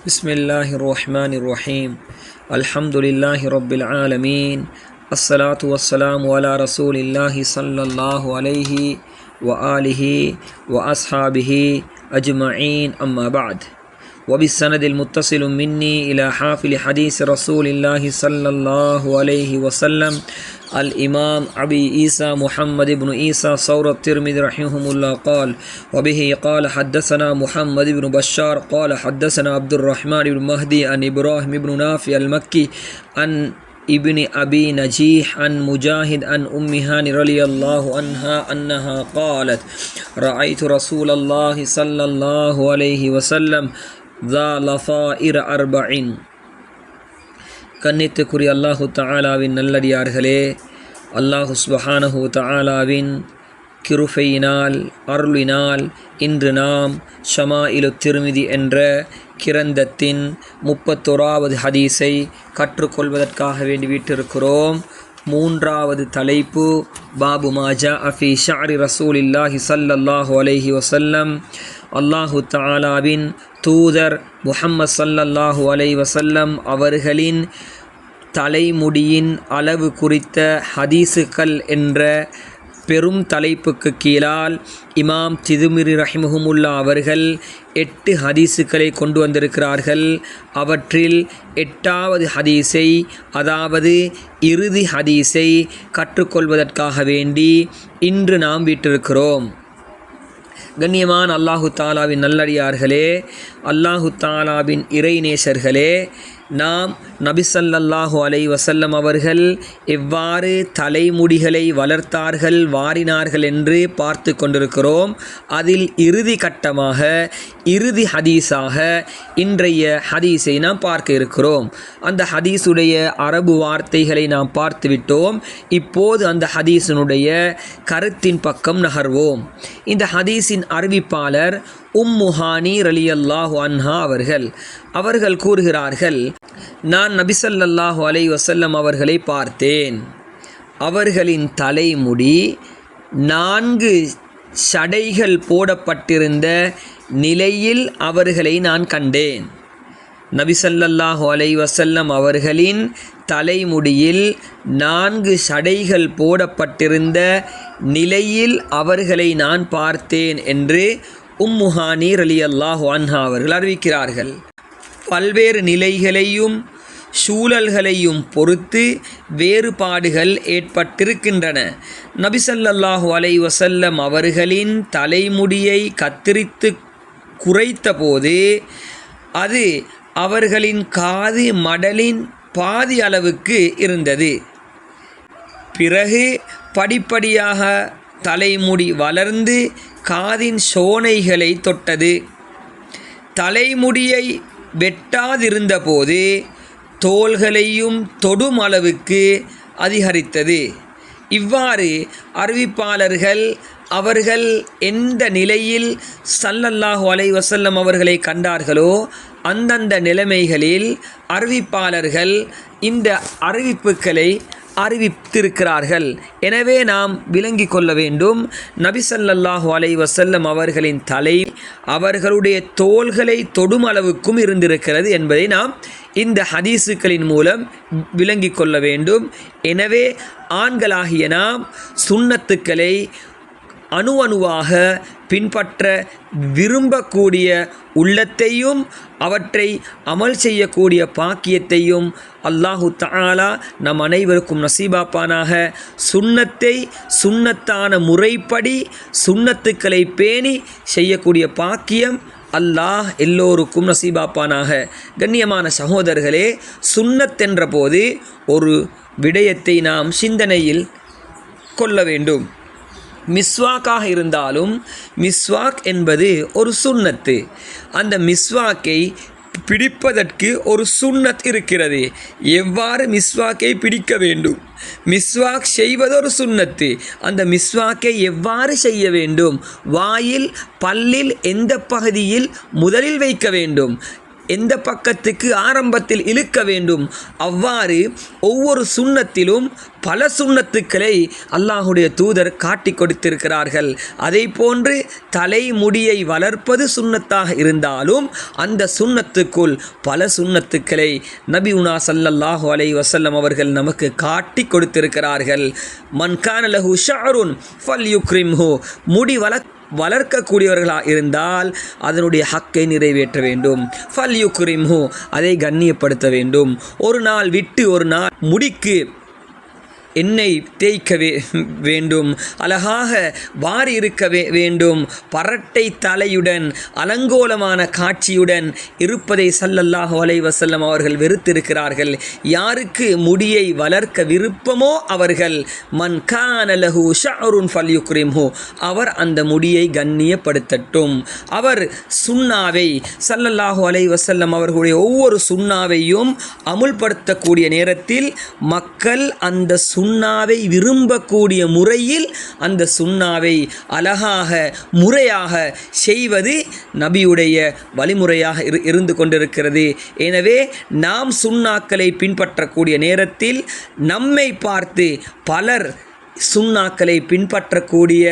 பிஸ்மில்லாஹி ரஹ்மான் ரஹீம். அல்ஹம்துலில்லாஹி ரப்பில் ஆலமீன். அஸ்ஸலாத்து வஸ்ஸலாமு அலா ரசூலில்லாஹி ஸல்லல்லாஹு அலைஹி வ ஆலிஹி வ அஸ்ஹாபிஹி அஜ்மஈன். அம்மா பஅத். وبالسند المتصل مني إلى حافل حديث رسول الله صلى الله عليه وسلم الإمام أبي عيسى محمد بن عيسى ثور الترمذي رحمه الله قال وبه قال حدثنا محمد بن بشار قال حدثنا عبد الرحمن بن مهدي عن إبراهيم بن نافع المكي عن ابن أبي نجيح عن مجاهد عن أم هاني رضي الله عنها أنها قالت رأيت رسول الله صلى الله عليه وسلم ذا لفائر أربعين. கண்ணியத்துக்குரிய அல்லாஹு தஆலாவின் நல்லடியார்களே, அல்லாஹு சுப்ஹானஹு தஆலாவின் கிருபையினால் அருளினால் இன்று நாம் ஷமாயிலு திர்மிதி என்ற கிரந்தத்தின் 31வது ஹதீஸை கற்றுக்கொள்வதற்காக வேண்டி விட்டிருக்கிறோம். 3வது தலைப்பு பாபு மாஜா அஃபி ஷஅரி ரசூலில்லாஹி ஸல்லல்லாஹு அலைஹி வஸல்லம். அல்லாஹு தஆலாவின் தூதர் முஹம்மது ஸல்லல்லாஹு அலைஹி வஸல்லம் அவர்களின் தலைமுடியின் அளவு குறித்த ஹதீஸுகள் என்ற பெரும் தலைப்புக்கு கீழால் இமாம் திர்மிதி ரஹிமஹுமுல்லா அவர்கள் 8 ஹதீஸுகளை கொண்டு வந்திருக்கிறார்கள். அவற்றில் 8வது ஹதீஸை, அதாவது இறுதி ஹதீஸை கற்றுக்கொள்வதற்காக வேண்டி இன்று நாம் விட்டிருக்கிறோம். கண்ணியமான அல்லாஹு தாலாவின் நல்லடியார்களே, அல்லாஹு தாலாவின் இறைநேசர்களே, நாம் நபி ஸல்லல்லாஹு அலைஹி வஸல்லம் அவர்கள் எவ்வாறு தலைமுடிகளை வளர்த்தார்கள், வாரினார்கள் என்று பார்த்து கொண்டிருக்கிறோம். அதில் இறுதி கட்டமாக, இறுதி ஹதீஸாக இன்றைய ஹதீஸை நாம் பார்க்க இருக்கிறோம். அந்த ஹதீஸுடைய அரபு வார்த்தைகளை நாம் பார்த்துவிட்டோம். இப்போது அந்த ஹதீஸினுடைய கருத்தின் பக்கம் நகர்வோம். இந்த ஹதீஸின் அறிவிப்பாளர் உம்மு ஹானி ரலியல்லாஹு அன்ஹா அவர்கள் கூறுகிறார்கள், நான் நபி ஸல்லல்லாஹு அலைஹி வஸல்லம் அவர்களை பார்த்தேன். அவர்களின் தலைமுடி 4 சடைகள் போடப்பட்டிருந்த நிலையில் அவர்களை நான் கண்டேன். நபி ஸல்லல்லாஹு அலைஹி வஸல்லம் அவர்களின் தலைமுடியில் 4 சடைகள் போடப்பட்டிருந்த நிலையில் அவர்களை நான் பார்த்தேன் என்று உம்மு ஹானி ரலியல்லாஹு அன்ஹா அவர்கள் அறிவிக்கிறார்கள். பல்வேறு நிலைகளையும் சூழல்களையும் பொறுத்து வேறுபாடுகள் ஏற்பட்டிருக்கின்றன. நபி ஸல்லல்லாஹு அலைஹி வஸல்லம் அவர்களின் தலைமுடியை கத்தரித்து குறைத்த போது அது அவர்களின் காது மடலின் பாதி அளவுக்கு இருந்தது. பிறகு படிப்படியாக தலைமுடி வளர்ந்து காதின் சோனைகளை தொட்டது. தலைமுடியை வெட்டாதிருந்த போது தோள்களையும் தொடும் அளவுக்கு அதிகரித்தது. இவ்வாறு அறிவிப்பாளர்கள் அவர்கள் எந்த நிலையில் ஸல்லல்லாஹு அலைஹி வஸல்லம் அவர்களை கண்டார்களோ அந்தந்த நிலைமைகளில் அறிவிப்பாளர்கள் இந்த அறிவிப்புகளை அறிவித்திருக்கிறார்கள். எனவே நாம் விளங்கி கொள்ள வேண்டும், நபி ஸல்லல்லாஹு அலைஹி வஸல்லம் அவர்களின் தலை அவர்களுடைய தோள்களை தொடும் அளவுக்கும் இருந்திருக்கிறது என்பதை நாம் இந்த ஹதீஸுகளின் மூலம் விளங்கி கொள்ள வேண்டும். எனவே ஆண்களாகிய நாம் சுன்னத்துக்களை அணுவாக பின்பற்ற விரும்பக்கூடிய உள்ளத்தையும் அவற்றை அமல் செய்யக்கூடிய பாக்கியத்தையும் அல்லாஹு தஆலா நம் அனைவருக்கும் நசீபாப்பானாக. சுன்னத்தை சுன்னத்தான முறைப்படி சுன்னத்துக்களை பேணி செய்யக்கூடிய பாக்கியம் அல்லாஹ் எல்லோருக்கும் நசீபாப்பானாக. கண்ணியமான சகோதரர்களே, சுன்னத் என்ற போது ஒரு விடயத்தை நாம் சிந்தனையில் கொள்ள வேண்டும். மிஸ்வாக்காக இருந்தாலும் மிஸ்வாக் என்பது ஒரு சுன்னத்து. அந்த மிஸ்வாக்கை பிடிப்பதற்கு ஒரு சுன்னத் இருக்கிறது. எவ்வாறு மிஸ்வாக்கை பிடிக்க வேண்டும், மிஸ்வாக் செய்வது ஒரு சுன்னத்து. அந்த மிஸ்வாக்கை எவ்வாறு செய்ய வேண்டும், வாயில் பல்லில் எந்த பகுதியில் முதலில் வைக்க வேண்டும், எந்த பக்கத்துக்கு ஆரம்பத்தில் இழுக்க வேண்டும். அவ்வாறு ஒவ்வொரு சுன்னத்திலும் பல சுன்னத்துக்களை அல்லாஹுடைய தூதர் காட்டி கொடுத்திருக்கிறார்கள். அதை போன்று தலைமுடியை வளர்ப்பது சுன்னத்தாக இருந்தாலும் அந்த சுன்னத்துக்குள் பல சுன்னத்துக்களை நபியுனா ஸல்லல்லாஹு அலைஹி வஸல்லம் அவர்கள் நமக்கு காட்டி கொடுத்திருக்கிறார்கள். மன் கான லஹு ஷஅருன் ஃபல்யுக்ரிம்ஹு, முடி வளர்க்கக்கூடியவர்களாக இருந்தால் அதனுடைய ஹக்கை நிறைவேற்ற வேண்டும். ஃபல்யுக்ரிம்ஹு, அதை கண்ணியப்படுத்த வேண்டும். ஒரு நாள் விட்டு ஒரு நாள் முடிக்கு எண்ணெய் தேய்க்க வேண்டும். அழகாக வாரி இருக்க வேண்டும். பரட்டை தலையுடன் அலங்கோலமான காட்சியுடன் இருப்பதை ஸல்லல்லாஹு அலைஹி வஸல்லம் அவர்கள் வெறுத்திருக்கிறார்கள். யாருக்கு முடியை வளர்க்க விருப்பமோ அவர்கள் மன் கான லஹு ஷஅருன் ஃபல்யுக்ரிம்ஹு, அவர் அந்த முடியை கண்ணியப்படுத்தட்டும். அவர் சுன்னாவை ஸல்லல்லாஹு அலைஹி வஸல்லம் அவர்களுடைய ஒவ்வொரு சுன்னாவையும் அமுல்படுத்தக்கூடிய நேரத்தில் மக்கள் அந்த சுன்னாவை விரும்பக்கூடிய முறையில் அந்த சுன்னாவை அழகாக முறையாக செய்வது நபியுடைய வழிமுறையாக இருந்து கொண்டிருக்கிறது. எனவே நாம் சுன்னாக்களை பின்பற்றக்கூடிய நேரத்தில் நம்மை பார்த்து பலர் சுன்னாக்களை பின்பற்றக்கூடிய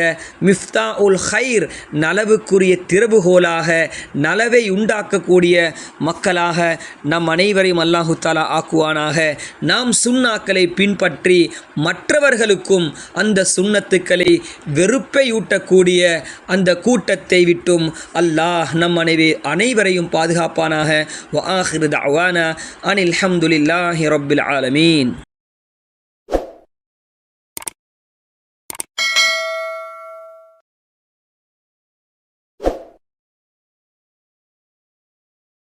மிஃப்தாஉல் ஹைர், நலவுக்குரிய திறவுகோலாக நலவை உண்டாக்கக்கூடிய மக்களாக நம் அனைவரையும் அல்லாஹு தஆலா ஆக்குவானாக. நாம் சுன்னாக்களை பின்பற்றி மற்றவர்களுக்கும் அந்த சுன்னத்துக்களை வெறுப்பையூட்டக்கூடிய அந்த கூட்டத்தை விட்டும் அல்லாஹ் நம் அனைவரையும் பாதுகாப்பானாக. வ ஆகிரு தஅவானா அனில் ஹம்துலில்லாஹி ரப்பில் ஆலமீன்.